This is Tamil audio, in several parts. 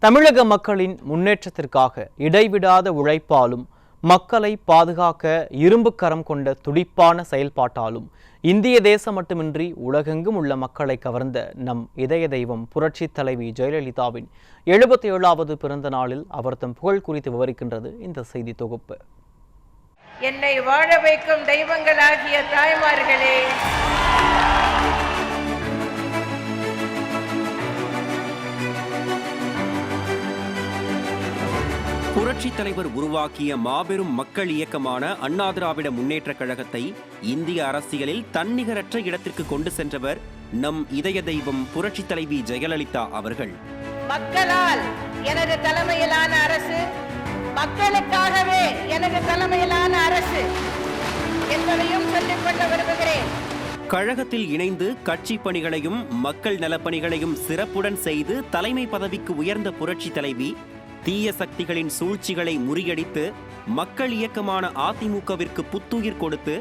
தமிழக மக்களின் முன்னேற்றத்திற்காக இடைவிடாத உழைப்பாலும் மக்களை பாதுகாக்க இரும்பு கரம் கொண்ட துடிப்பான செயல்பாட்டாலும் இந்திய தேசம் மட்டுமின்றி உலகெங்கும் உள்ள மக்களை கவர்ந்த நம் இதய தெய்வம் புரட்சி தலைவி ஜெயலலிதாவின் 77வது பிறந்த நாளில் அவர் தம் புகழ் குறித்து விவரிக்கின்றது இந்த செய்தி தொகுப்பு. என்னை வாழ வைக்கும் தெய்வங்களாகிய தாய்மார்களே, புரட்சி தலைவர் உருவாக்கிய மாபெரும் மக்கள் இயக்கமான அண்ணா திராவிட முன்னேற்றக் கழகத்தை இந்திய அரசியலில் தன்னிகரற்ற இடத்திற்கு கொண்டு சென்றவர் நம் இதய தெய்வம் புரட்சி தலைவி ஜெயலலிதா அவர்கள். மக்களால் எனது தலைமையிலான அரசு, மக்களுக்காகவே எனது தலைமையிலான அரசு என்பதையும் சொல்லிக்கொள்ள விரும்புகிறேன். கழகத்தில் இணைந்து கட்சி பணிகளையும் மக்கள் நலப்பணிகளையும் சிறப்புடன் செய்து தலைமை பதவிக்கு உயர்ந்த புரட்சி தலைவி தீய சக்திகளின் சூழ்ச்சிகளை முறியடித்து மக்கள் இயக்கமான அதிமுகவிற்கு புத்துயிர் கொடுத்து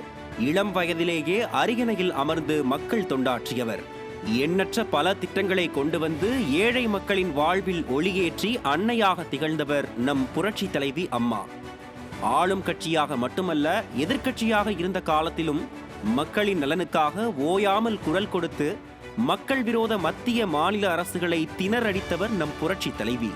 இளம் வயதிலேயே அரியணையில் அமர்ந்து மக்கள் தொண்டாற்றியவர். எண்ணற்ற பல திட்டங்களை கொண்டு வந்து ஏழை மக்களின் வாழ்வில் ஒளியேற்றி அன்னையாக திகழ்ந்தவர் நம் புரட்சி தலைவி அம்மா. ஆளும் கட்சியாக மட்டுமல்ல, எதிர்க்கட்சியாக இருந்த காலத்திலும் மக்களின் நலனுக்காக ஓயாமல் குரல் கொடுத்து மக்கள் விரோத மத்திய மாநில அரசுகளை திணறடித்தவர் நம் புரட்சி தலைவி.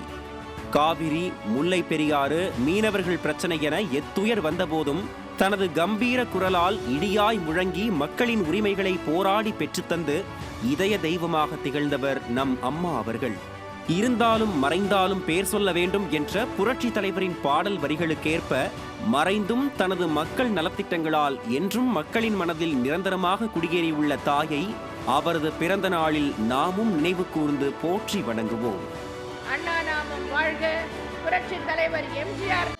காவிரி, முல்லை பெரியாறு, மீனவர்கள் பிரச்சனை என எத்துயர் வந்தபோதும் தனது கம்பீர குரலால் இடியாய் முழங்கி மக்களின் உரிமைகளை போராடி பெற்றுத்தந்து இதய தெய்வமாக திகழ்ந்தவர் நம் அம்மா அவர்கள். இருந்தாலும் மறைந்தாலும் பேர் சொல்ல வேண்டும் என்ற புரட்சி தலைவரின் பாடல் வரிகளுக்கேற்ப மறைந்தும் தனது மக்கள் நலத்திட்டங்களால் என்றும் மக்களின் மனதில் நிரந்தரமாக குடியேறியுள்ள தாயை அவரது பிறந்த நாளில் நாமும் நினைவு கூர்ந்து போற்றி வணங்குவோம். அண்ணா நாமம் வாழ்க, புரட்சி தலைவர் எம்ஜிஆர்.